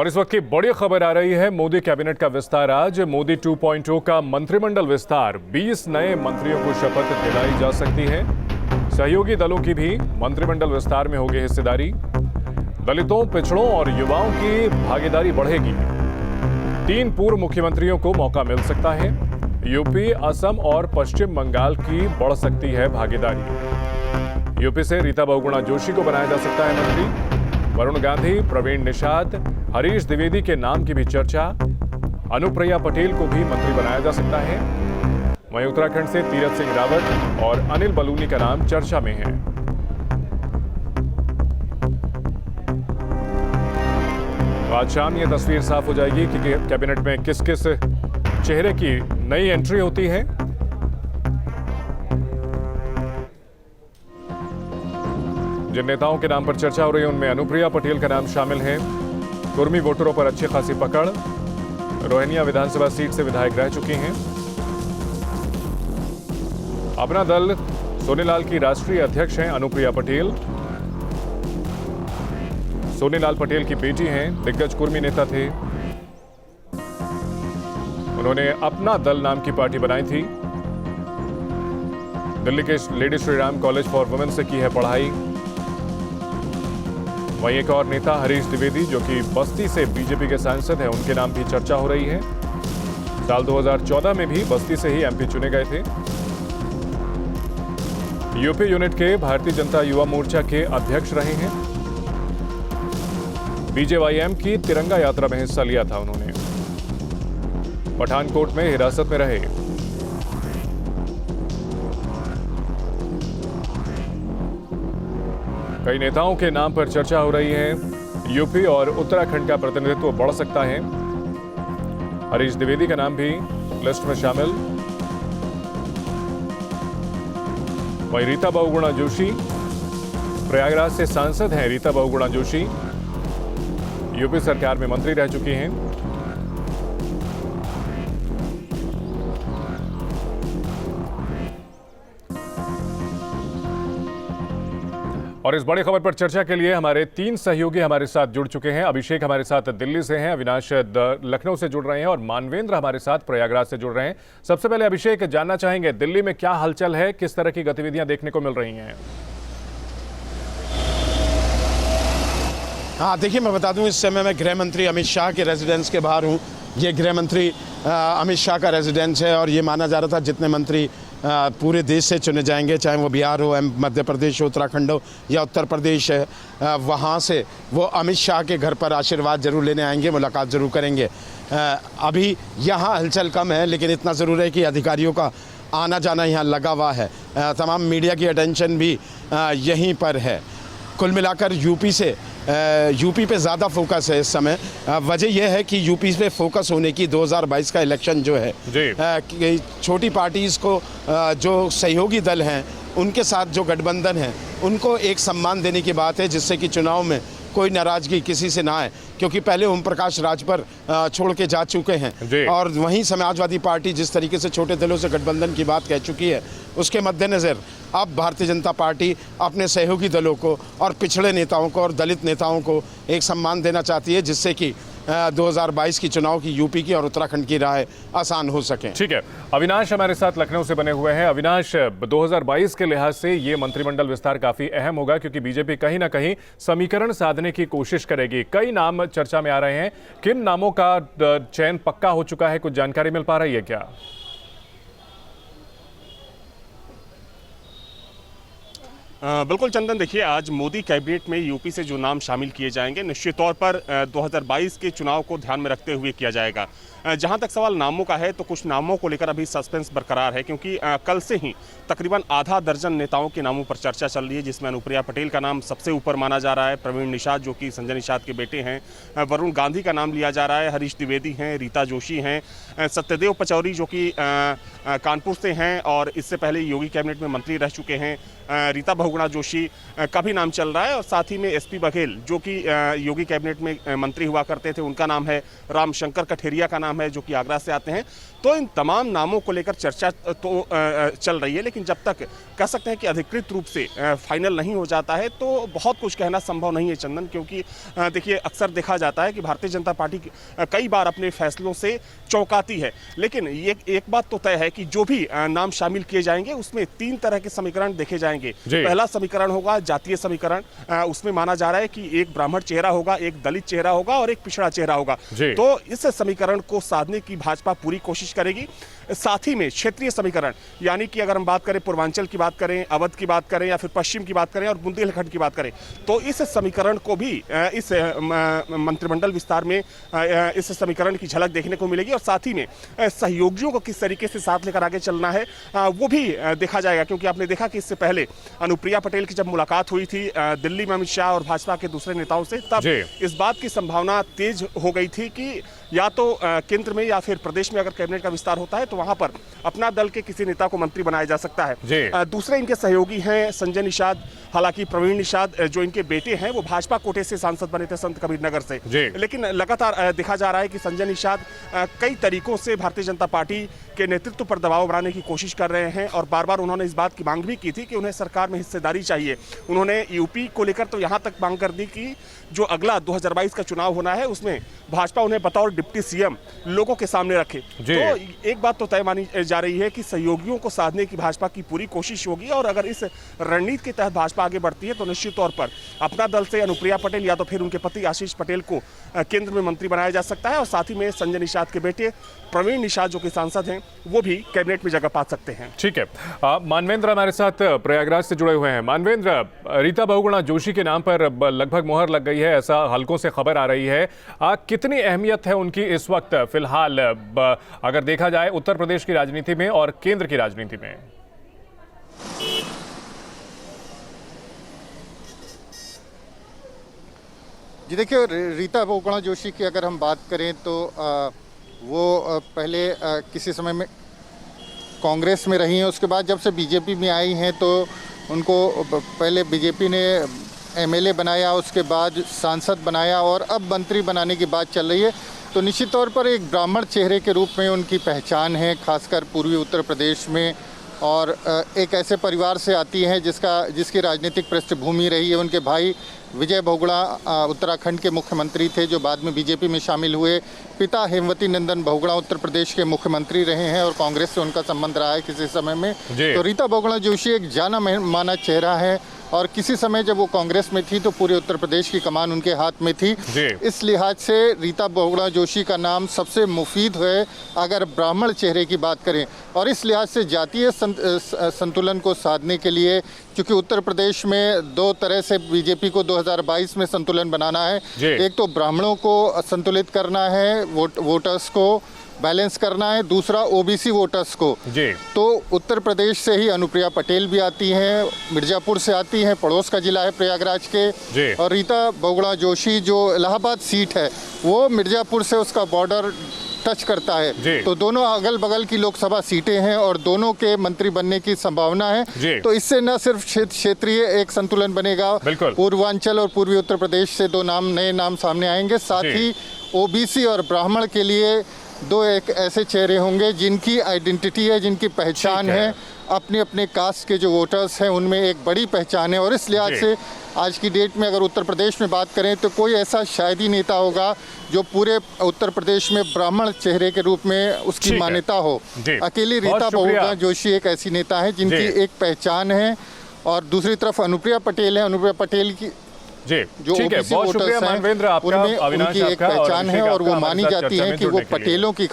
और इस वक्त की बड़ी खबर आ रही है, मोदी कैबिनेट का विस्तार। आज मोदी 2.0 का मंत्रिमंडल विस्तार, 20 नए मंत्रियों को शपथ दिलाई जा सकती है। सहयोगी दलों की भी मंत्रिमंडल विस्तार में होगी हिस्सेदारी। दलितों, पिछड़ों और युवाओं की भागीदारी बढ़ेगी। 3 पूर्व मुख्यमंत्रियों को मौका मिल सकता है। यूपी, असम और पश्चिम बंगाल की बढ़ सकती है भागीदारी। यूपी से रीता बहुगुणा जोशी को बनाया जा सकता है मंत्री। वरुण गांधी, प्रवीण निषाद, हरीश द्विवेदी के नाम की भी चर्चा। अनुप्रिया पटेल को भी मंत्री बनाया जा सकता है। वहीं उत्तराखंड से तीरथ सिंह रावत और अनिल बलूनी का नाम चर्चा में है। तो आज शाम ये तस्वीर साफ हो जाएगी कि कैबिनेट में किस किस चेहरे की नई एंट्री होती है। जिन नेताओं के नाम पर चर्चा हो रही है उनमें अनुप्रिया पटेल का नाम शामिल है। कुर्मी वोटरों पर अच्छी खासी पकड़, रोहिनिया विधानसभा सीट से विधायक रह चुकी हैं। अपना दल सोनीलाल की राष्ट्रीय अध्यक्ष हैं अनुप्रिया पटेल। सोनीलाल पटेल की बेटी हैं, दिग्गज कुर्मी नेता थे। उन्होंने अपना दल नाम की पार्टी बनाई थी। दिल्ली के lady Shriram college for women से की है पढ़ाई। वहीं एक और नेता हरीश द्विवेदी, जो कि बस्ती से बीजेपी के सांसद हैं, उनके नाम भी चर्चा हो रही है। साल 2014 में भी बस्ती से ही एमपी चुने गए थे। यूपी यूनिट के भारतीय जनता युवा मोर्चा के अध्यक्ष रहे हैं। बीजेवाईएम की तिरंगा यात्रा में हिस्सा लिया था उन्होंने। पठानकोट में हिरासत में रहे। कई नेताओं के नाम पर चर्चा हो रही है। यूपी और उत्तराखंड का प्रतिनिधित्व बढ़ सकता है। हरीश द्विवेदी का नाम भी लिस्ट में शामिल। वहीं रीता बहुगुणा जोशी, प्रयागराज से सांसद हैं रीता बहुगुणा जोशी, यूपी सरकार में मंत्री रह चुकी हैं। और इस बड़ी खबर पर चर्चा के लिए हमारे 3 सहयोगी हमारे साथ जुड़ चुके हैं। अभिषेक हमारे साथ दिल्ली से हैं, अविनाश लखनऊ से जुड़ रहे हैं और मानवेंद्र हमारे साथ प्रयागराज से जुड़ रहे हैं। सबसे पहले अभिषेक, जानना चाहेंगे दिल्ली में क्या हलचल है, किस तरह की गतिविधियां देखने को मिल रही हैं? हाँ, देखिए, मैं बता दूं, इस समय मैं गृह मंत्री अमित शाह के रेजिडेंस के बाहर हूं। ये गृह मंत्री अमित शाह का रेजिडेंस है और ये माना जा रहा था जितने मंत्री पूरे देश से चुने जाएंगे, चाहे वो बिहार हो, मध्य प्रदेश हो, उत्तराखंड हो या उत्तर प्रदेश है, वहाँ से वो अमित शाह के घर पर आशीर्वाद जरूर लेने आएंगे, मुलाकात जरूर करेंगे। अभी यहाँ हलचल कम है, लेकिन इतना ज़रूर है कि अधिकारियों का आना जाना यहाँ लगा हुआ है। तमाम मीडिया की अटेंशन भी यहीं पर है। कुल मिलाकर यूपी पे ज़्यादा फोकस है इस समय। वजह यह है कि यूपी पे फोकस होने की 2022 का इलेक्शन जो है, छोटी पार्टीज़ को जो सहयोगी दल हैं उनके साथ जो गठबंधन है उनको एक सम्मान देने की बात है, जिससे कि चुनाव में कोई नाराज़गी किसी से ना आए, क्योंकि पहले ओम प्रकाश राजभर छोड़ के जा चुके हैं। और वहीं समाजवादी पार्टी जिस तरीके से छोटे दलों से गठबंधन की बात कह चुकी है, उसके मद्देनज़र अब भारतीय जनता पार्टी अपने सहयोगी दलों को और पिछड़े नेताओं को और दलित नेताओं को एक सम्मान देना चाहती है, जिससे कि 2022 की चुनाव की यूपी की और उत्तराखंड की राह आसान हो सके। ठीक है, अविनाश हमारे साथ लखनऊ से बने हुए हैं। अविनाश, 2022 के लिहाज से ये मंत्रिमंडल विस्तार काफी अहम होगा, क्योंकि बीजेपी कहीं ना कहीं समीकरण साधने की कोशिश करेगी। कई नाम चर्चा में आ रहे हैं, किन नामों का चयन पक्का हो चुका है, कुछ जानकारी मिल पा रही है क्या? बिल्कुल चंदन, देखिए, आज मोदी कैबिनेट में यूपी से जो नाम शामिल किए जाएंगे निश्चित तौर पर 2022 के चुनाव को ध्यान में रखते हुए किया जाएगा। जहां तक सवाल नामों का है तो कुछ नामों को लेकर अभी सस्पेंस बरकरार है, क्योंकि कल से ही तकरीबन आधा दर्जन नेताओं के नामों पर चर्चा चल रही है, जिसमें अनुप्रिया पटेल का नाम सबसे ऊपर माना जा रहा है। प्रवीण निषाद, जो कि संजय निषाद के बेटे हैं, वरुण गांधी का नाम लिया जा रहा है, हरीश द्विवेदी हैं, रीता जोशी हैं, सत्यदेव पचौरी जो कि कानपुर से हैं और इससे पहले योगी कैबिनेट में मंत्री रह चुके हैं, रीता बहुगुणा जोशी का भी नाम चल रहा है, और साथ ही में SP बघेल जो कि योगी कैबिनेट में मंत्री हुआ करते थे, उनका नाम है। रामशंकर कठेरिया का नाम नाम है जो कि आगरा से आते हैं। तो इन तमाम नामों को लेकर चर्चा तो चल रही है, लेकिन जब तक कह सकते हैं कि अधिकृत रूप से फाइनल नहीं हो जाता है तो बहुत कुछ कहना संभव नहीं है चंदन, क्योंकि देखिए अक्सर देखा जाता है कि भारतीय जनता पार्टी कई बार अपने फैसलों से चौंकाती है। लेकिन ये एक बात तो तय है कि जो भी नाम शामिल किए जाएंगे उसमें 3 तरह के समीकरण देखे जाएंगे। पहला समीकरण होगा जातीय समीकरण, उसमें माना जा रहा है कि एक ब्राह्मण चेहरा होगा, एक दलित चेहरा होगा और एक पिछड़ा चेहरा होगा। तो इस समीकरण को साधने की भाजपा पूरी कोशिश करेगी। साथ ही में क्षेत्रीय समीकरण, यानी कि अगर हम बात करें पूर्वांचल की बात करें, अवध की बात करें या फिर पश्चिम की बात करें और बुंदेलखंड की बात करें, तो इस समीकरण को भी इस मंत्रिमंडल विस्तार में इस समीकरण की झलक देखने को मिलेगी। और साथ ही में सहयोगियों को किस तरीके से साथ लेकर आगे चलना है वो भी देखा जाएगा, क्योंकि आपने देखा कि इससे पहले अनुप्रिया पटेल की जब मुलाकात हुई थी दिल्ली में अमित शाह और भाजपा के दूसरे नेताओं से, तब इस बात की संभावना तेज हो गई थी कि या तो केंद्र में या फिर प्रदेश में अगर कैबिनेट का विस्तार होता है तो वहां पर अपना दल के किसी नेता को मंत्री बनाया जा सकता है। दूसरे इनके सहयोगी हैं संजय निषाद। हालांकि प्रवीण निषाद जो इनके बेटे हैं वो भाजपा कोटे से सांसद बने थे संत कबीर नगर से, लेकिन लगातार देखा जा रहा है कि संजय निषाद कई तरीकों से भारतीय जनता पार्टी के नेतृत्व पर दबाव बनाने की कोशिश कर रहे हैं और बार बार उन्होंने इस बात की मांग भी की थी कि उन्हें सरकार में हिस्सेदारी चाहिए। उन्होंने यूपी को लेकर तो यहाँ तक मांग कर दी कि जो अगला 2022 का चुनाव होना है उसमें भाजपा उन्हें बतौर डिप्टी सीएम लोगों के सामने रखे। तो एक बात तो तय मानी जा रही है कि सहयोगियों को साधने की भाजपा की पूरी कोशिश होगी और अगर इस रणनीति के तहत भाजपा आगे बढ़ती है तो निश्चित तौर पर अपना दल से अनुप्रिया पटेल या तो फिर उनके पति आशीष पटेल को केंद्र में मंत्री बनाया जा सकता है और साथ ही में संजय निषाद के बेटे प्रवीण निषाद जो कि सांसद हैं वो भी कैबिनेट में जगह पा सकते हैं। ठीक है, मानवेंद्र हमारे साथ प्रयागराज से जुड़े हुए हैं। मानवेंद्र, रीता बहुगुणा जोशी के नाम पर लगभग मोहर लग गई है, ऐसा हलकों से खबर आ रही है। कितनी अहमियत है उनकी इस वक्त फिलहाल अगर देखा जाए उत्तर प्रदेश की राजनीति में और केंद्र की राजनीति में? जी देखिए, रीता बहुगुणा जोशी की अगर हम बात करें तो वो पहले किसी समय में कांग्रेस में रही हैं, उसके बाद जब से बीजेपी में आई हैं तो उनको पहले बीजेपी ने एमएलए बनाया, उसके बाद सांसद बनाया और अब मंत्री बनाने की बात चल रही है। तो निश्चित तौर पर एक ब्राह्मण चेहरे के रूप में उनकी पहचान है, खासकर पूर्वी उत्तर प्रदेश में, और एक ऐसे परिवार से आती हैं जिसकी राजनीतिक पृष्ठभूमि रही है। उनके भाई विजय बहुगुणा उत्तराखंड के मुख्यमंत्री थे जो बाद में बीजेपी में शामिल हुए। पिता हेमवती नंदन बहुगुणा उत्तर प्रदेश के मुख्यमंत्री रहे हैं और कांग्रेस से उनका संबंध रहा है किसी समय में। तो रीता बहुगुणा जोशी एक जाना माना चेहरा है और किसी समय जब वो कांग्रेस में थी तो पूरे उत्तर प्रदेश की कमान उनके हाथ में थी। इस लिहाज से रीता बहुगुणा जोशी का नाम सबसे मुफीद है अगर ब्राह्मण चेहरे की बात करें, और इस लिहाज से जातीय संतुलन को साधने के लिए, क्योंकि उत्तर प्रदेश में 2 तरह से बीजेपी को 2022 में संतुलन बनाना है। एक तो ब्राह्मणों को संतुलित करना है, वोटर्स को बैलेंस करना है, दूसरा ओबीसी वोटर्स को। तो उत्तर प्रदेश से ही अनुप्रिया पटेल भी आती हैं, मिर्जापुर से आती हैं, पड़ोस का जिला है प्रयागराज के, और रीता बहुगुणा जोशी जो इलाहाबाद सीट है वो मिर्जापुर से उसका बॉर्डर टच करता है। तो दोनों अगल बगल की लोकसभा सीटें हैं और दोनों के मंत्री बनने की संभावना है। तो इससे न सिर्फ क्षेत्रीय एक संतुलन बनेगा, पूर्वांचल और पूर्वी उत्तर प्रदेश से 2 नए नाम सामने आएंगे, साथ ही ओबीसी और ब्राह्मण के लिए 2 एक ऐसे चेहरे होंगे जिनकी आइडेंटिटी है, जिनकी पहचान है, अपने अपने कास्ट के जो वोटर्स हैं उनमें एक बड़ी पहचान है। और इस लिहाज से आज की डेट में अगर उत्तर प्रदेश में बात करें तो कोई ऐसा शायद ही नेता होगा जो पूरे उत्तर प्रदेश में ब्राह्मण चेहरे के रूप में उसकी मान्यता हो। अकेली रीता बहुगुणा जोशी एक ऐसी नेता है जिनकी एक पहचान है। और दूसरी तरफ अनुप्रिया पटेल है, अनुप्रिया पटेल की जो ओबीसी वोटर्स हैं उनमें उनकी एक पहचान है और वो मानी जाती है कि वो पटेलों की